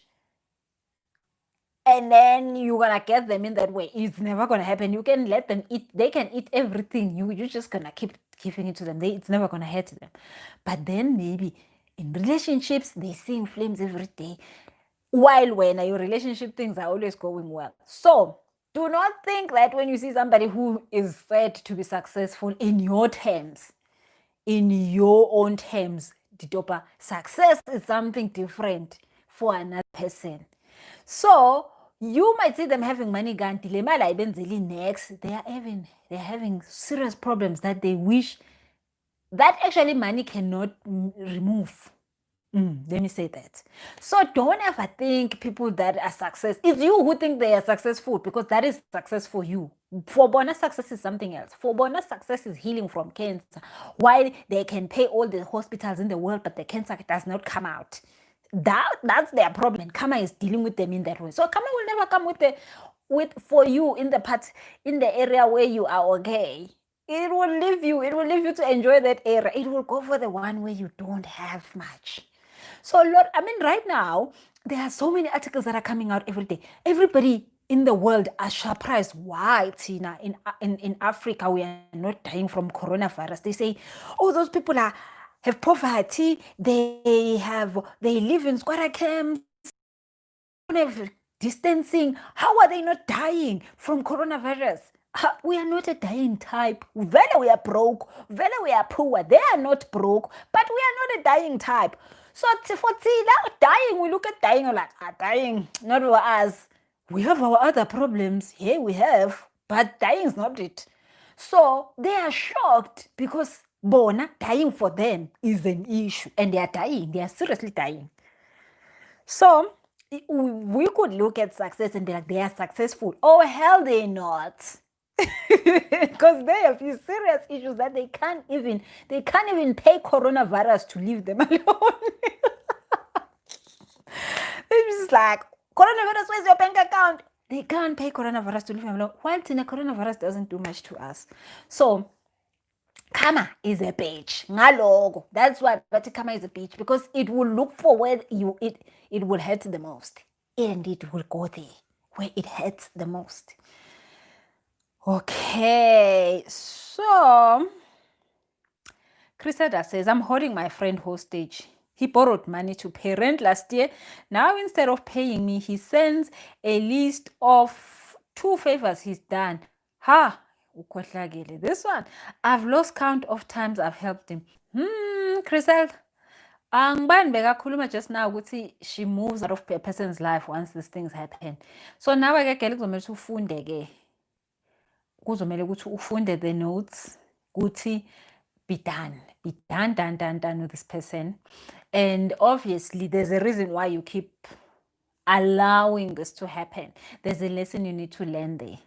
and then you're gonna get them in that way. It's never gonna happen. You can let them eat. They can eat everything. You're just gonna keep giving it to them. It's never gonna hurt them. But then maybe in relationships, they're seeing flames every day, while when your relationship things are always going well. So do not think that when you see somebody who is said to be successful in your terms, in your own terms, Didopa, success is something different for another person. So you might see them having money, ganti le mali ayibenzeli next. They're having serious problems that they wish that actually money cannot remove. Let me say that. So don't ever think people that are success, it's you who think they are successful, because that is success for you. For bona, success is something else. For bona, success is healing from cancer. While they can pay all the hospitals in the world, but the cancer does not come out. That's their problem. And karma is dealing with them in that way. So karma will never come for you in the area where you are okay. It will leave you to enjoy that area. It will go for the one where you don't have much. So right now, there are so many articles that are coming out every day. Everybody in the world are surprised why, Tina, in Africa, we are not dying from coronavirus. They say, oh, those people have poverty, they live in squatter camps, don't have distancing. How are they not dying from coronavirus? We are not a dying type. Vele we are broke. Vele we are poor. They are not broke, but we are not a dying type. So for Tina, dying, we look at dying like, dying, not for us. We have our other problems. Yeah, we have, but dying is not it. So they are shocked because bona, dying for them is an issue, and they are dying. They are seriously dying. So we could look at success and be like, they are successful. Oh, hell, they're not. Because they have these serious issues that they can't even pay coronavirus to leave them alone. is like, coronavirus, where's your bank account? They can't pay coronavirus to leave them alone. While coronavirus doesn't do much to us. So karma is a bitch. Ngaloko. That's why but karma is a bitch, because it will look for where it will hurt the most. And it will go there where it hurts the most. Okay, so Crisada says, I'm holding my friend hostage. He borrowed money to pay rent last year. Now, instead of paying me, he sends a list of 2 favors he's done. Ha! This one. I've lost count of times I've helped him. Crisel. Angibani bekakhuluma just now ukuthi she moves out of a person's life once these things happen. So nawe-ke gele kuzomele ukuthi ufunde-ke. Kuzomele ukuthi ufunde the notes ukuthi be done with this person. And obviously there's a reason why you keep allowing this to happen. There's a lesson you need to learn there.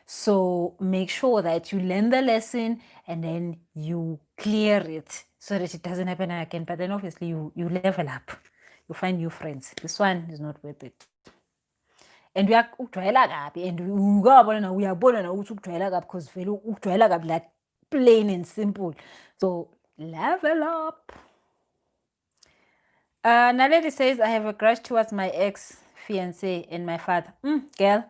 So make sure that you learn the lesson and then you clear it so that it doesn't happen again. But then obviously you level up. You find new friends. This one is not worth it. And we are ukujwayela kabi, and uyabona uyabona na ukuthi ukujwayela kabi, because vele ukujwayela kabi like plain and simple. So level up. Naledi says, I have a grudge towards my ex-fiancé and my father. Girl,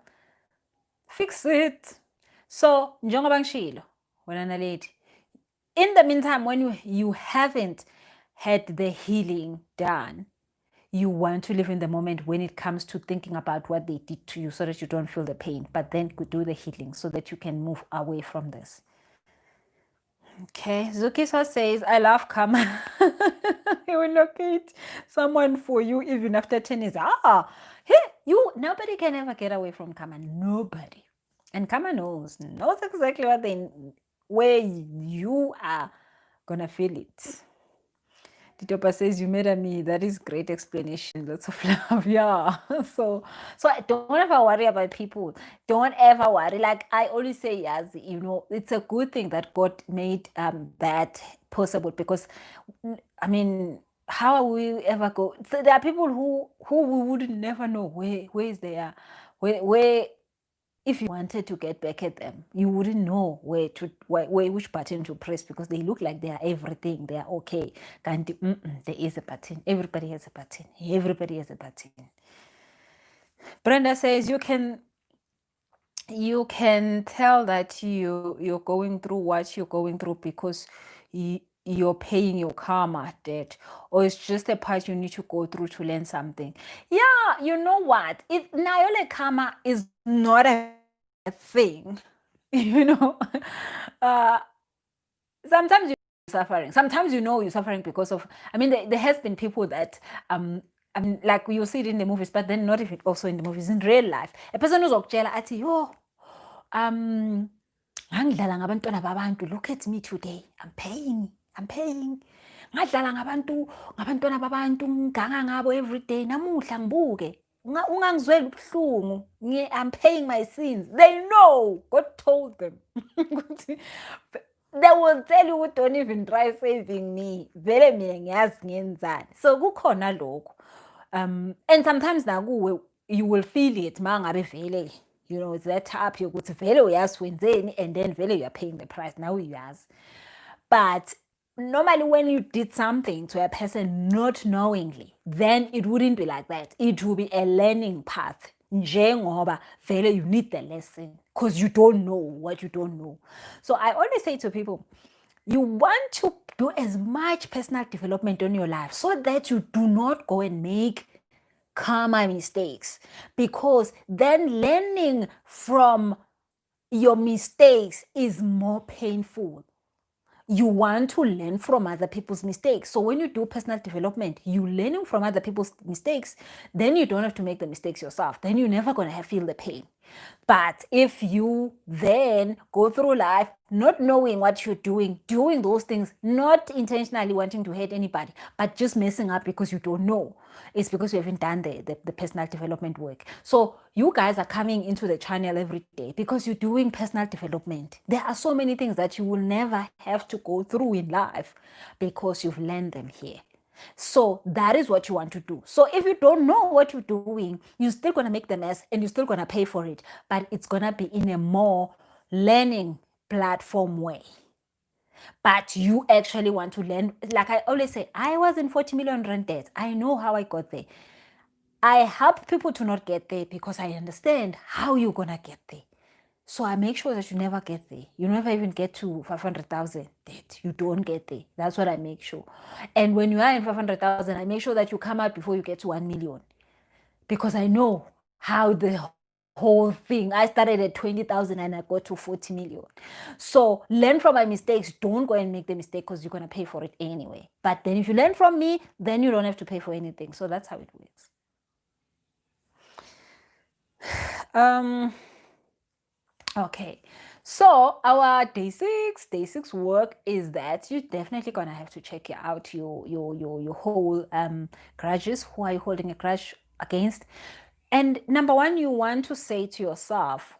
fix it. So njengoba ngishilo wena Naledi, in the meantime, when you haven't had the healing done, you want to live in the moment when it comes to thinking about what they did to you so that you don't feel the pain, but then could do the healing so that you can move away from this. Okay, Zukiswa says, I love karma. He will locate someone for you even after 10 years. Nobody can ever get away from karma. Nobody. And karma knows exactly where you are gonna feel it. Titopa says, you made me. That is great explanation. Lots of love. Yeah. So don't ever worry about people. Don't ever worry. Like I always say, yes, it's a good thing that God made that possible, because I mean, how will we ever go? So there are people who we would never know where is they, where if you wanted to get back at them, you wouldn't know which button to press, because they look like they are everything. They are okay. There is a button. Everybody has a button. Everybody has a button. Brenda says, you can tell that you're going through what you're going through because you're paying your karma debt, or it's just a part you need to go through to learn something. Yeah, you know what? Nayole karma is not a thing. Sometimes you're suffering. Sometimes you're suffering because of, there has been people that like you see it in the movies, but then not even also in the movies, in real life. A person who's okutshela athi, yo, ngangidlala ngabantwana babantu, look at me today, I'm paying. Ngadlala ngabantwana babantu, ngiganga ngabo every day, namuhla ngibuke. Ungangizwela ubuhlungu, I'm paying my sins. They know. God told them. They will tell you, don't even try saving me. Vele mina ngiyazi ngenzani. So kukhona lokho. And sometimes you will feel it mangabe vele. It's that type yokuthi vele uyazi wenzeni, and then vele you are paying the price. Now uyazi. But normally when you did something to a person not knowingly, then it wouldn't be like that. It will be a learning path. Njengoba vele you need the lesson, because you don't know what you don't know. So I always say to people, you want to do as much personal development in your life so that you do not go and make karma mistakes, because then learning from your mistakes is more painful. You want to learn from other people's mistakes. So when you do personal development, you learning from other people's mistakes, then you don't have to make the mistakes yourself. Then you're never going to feel the pain. But if you then go through life not knowing what you're doing those things, not intentionally wanting to hurt anybody, but just messing up because you don't know, it's because you haven't done the personal development work. So you guys are coming into the channel every day because you're doing personal development. There are so many things that you will never have to go through in life because you've learned them here. So that is what you want to do. So if you don't know what you're doing, you're still going to make the mess and you're still going to pay for it, but it's going to be in a more learning platform way. But you actually want to learn. Like I always say, I was in 40 million rand debt. I know how I got there. I help people to not get there because I understand how you're going to get there. So I make sure that you never get there. You never even get to 500,000 debt. You don't get there. That's what I make sure. And when you are in 500,000, I make sure that you come out before you get to 1 million. Because I know how the whole thing, I started at 20,000 and I got to 40 million. So learn from my mistakes. Don't go and make the mistake because you're going to pay for it anyway. But then if you learn from me, then you don't have to pay for anything. So that's how it works. Okay, so our day six work is that you're definitely gonna have to check out your whole grudges. Who are you holding a grudge against? And number one, you want to say to yourself,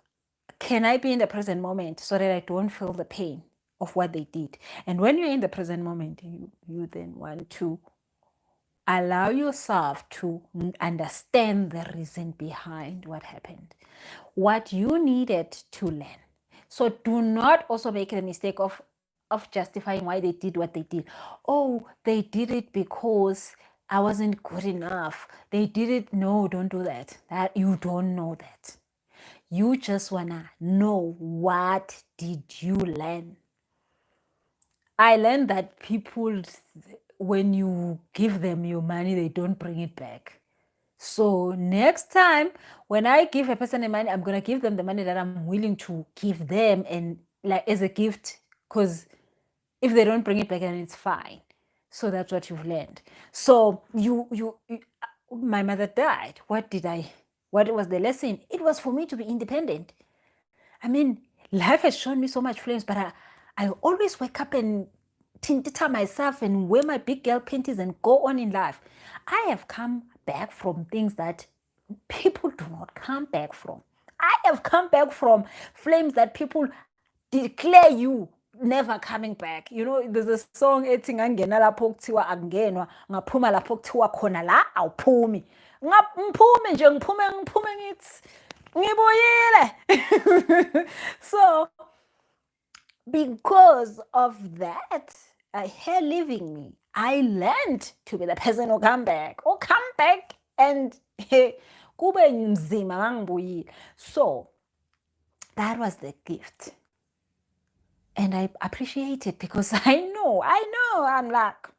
can I be in the present moment so that I don't feel the pain of what they did? And when you're in the present moment, you then want to allow yourself to understand the reason behind what happened, what you needed to learn. So do not also make the mistake of justifying why they did what they did. Oh, they did it because I wasn't good enough. They did it. No, don't do that. That you don't know that. You just wanna know, what did you learn? I learned that people, when you give them your money, they don't bring it back. So next time when I give a person the money, I'm gonna give them the money that I'm willing to give them, and like as a gift, because if they don't bring it back, then it's fine. So that's what you've learned. So you my mother died. What was the lesson? It was for me to be independent. I mean, life has shown me so much flames, but I always wake up and tintita myself and wear my big girl panties and go on in life. I have come back from things that people do not come back from. I have come back from flames that people declare you never coming back. You know, there's a song ethi ngangena lapho kuthiwa akungenwa, ngaphuma lapho kuthiwa khona la awuphumi. Ngiphume nje ngiphume ngithi ngibuyile. So because of that, her leaving me, I learned to be the person who come back and kube nzima ngangibuyile. So that was the gift. And I appreciate it because I know, I'm like,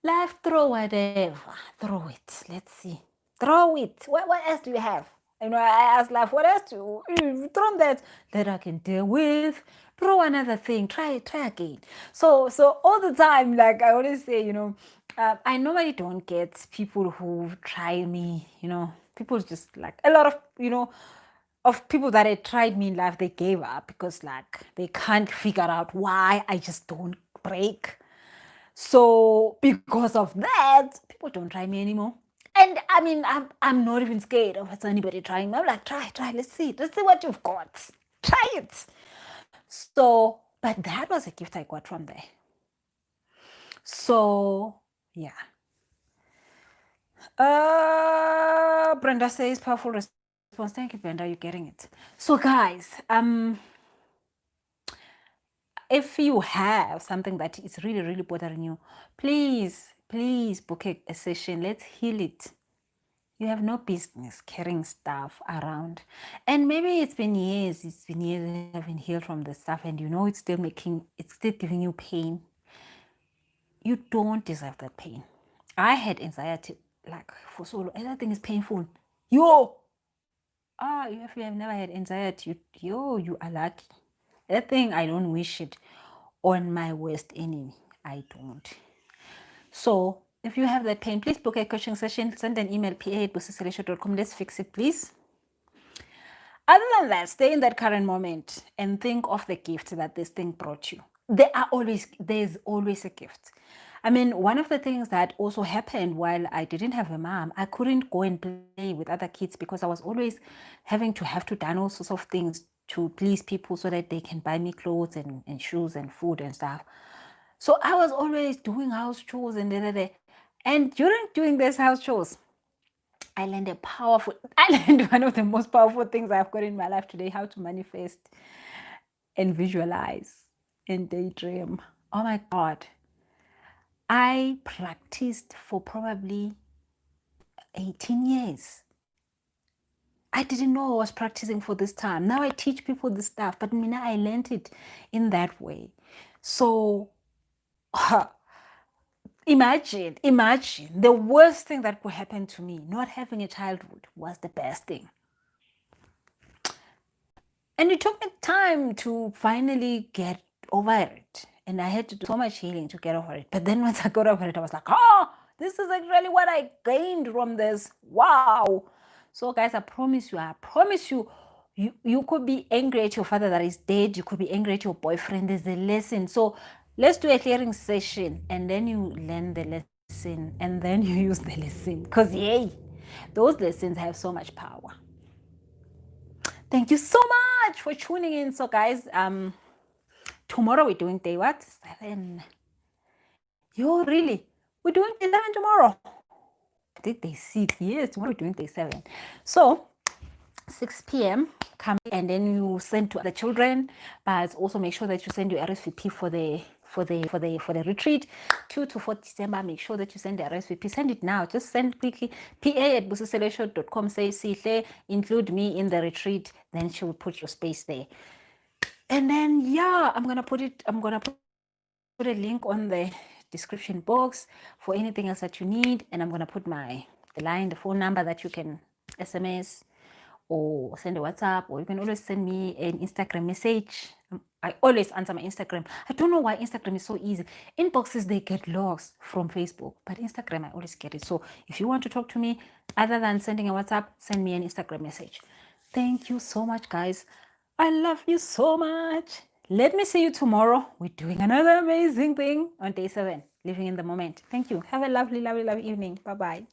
life, throw whatever, throw it. Let's see. Throw it. What else do you have? You know, I asked life, what else do you throw that I can deal with? Throw another thing. Try again. So all the time, like I always say, you know, I normally don't get people who try me. You know, people just like a lot of, you know, of people that had tried me in life, they gave up because like they can't figure out why I just don't break. So because of that, people don't try me anymore. And I mean, I'm not even scared of anybody trying me. I'm like, try, let's see what you've got. Try it. So, but that was a gift I got from there. So yeah. Brenda says powerful response. Thank you, Brenda. You're getting it. So guys, if you have something that is really, really bothering you, please book a session. Let's heal it. You have no business carrying stuff around. And maybe it's been years you haven't healed from the stuff, and you know it's still giving you pain. You don't deserve that pain. I had anxiety like for so long. Everything is painful. If you have never had anxiety, you are lucky. That thing, I don't wish it on my worst enemy. I don't. So if you have that pain, please book a coaching session. Send an email, pa@bosiseleisure.com. Let's fix it, please. Other than that, stay in that current moment and think of the gift that this thing brought you. There's always a gift. I mean, one of the things that also happened while I didn't have a mom, I couldn't go and play with other kids because I was always having to done all sorts of things to please people so that they can buy me clothes and shoes and food and stuff. So I was always doing house chores and And during doing these house chores, I learned one of the most powerful things I've got in my life today, how to manifest and visualize and daydream. Oh my God. I practiced for probably 18 years. I didn't know I was practicing for this time. Now I teach people this stuff, but Mina, I learned it in that way. So imagine the worst thing that could happen to me, not having a childhood, was the best thing. And it took me time to finally get over it. And I had to do so much healing to get over it. But then once I got over it, I was like, oh, this is actually what I gained from this. Wow. So guys, I promise you, you could be angry at your father that is dead. You could be angry at your boyfriend. There's a lesson. So let's do a clearing session and then you learn the lesson and then you use the lesson. Because yay, those lessons have so much power. Thank you so much for tuning in. So guys, tomorrow we're doing day what? 7. Yo, really? We're doing day 7 tomorrow. I did day 6. Yes, tomorrow we're doing day 7. So 6 p.m. come and then you send to the children, but also make sure that you send your RSVP for the retreat 2 to 4 December. Make sure that you send the RSVP. Send it now. Just send quickly. pa@busiseleshow.com. Say Sihle, include me in the retreat. Then she will put your space there. And then yeah, I'm gonna put a link on the description box for anything else that you need, and I'm gonna put the phone number that you can SMS or send a WhatsApp, or you can always send me an Instagram message. I always answer my Instagram. I don't know why Instagram is so easy. Inboxes, they get lost from Facebook, but Instagram, I always get it. So if you want to talk to me, other than sending a WhatsApp, send me an Instagram message. Thank you so much, guys. I love you so much. Let me see you tomorrow. We're doing another amazing thing on day 7, living in the moment. Thank you. Have a lovely, lovely, lovely evening. Bye-bye.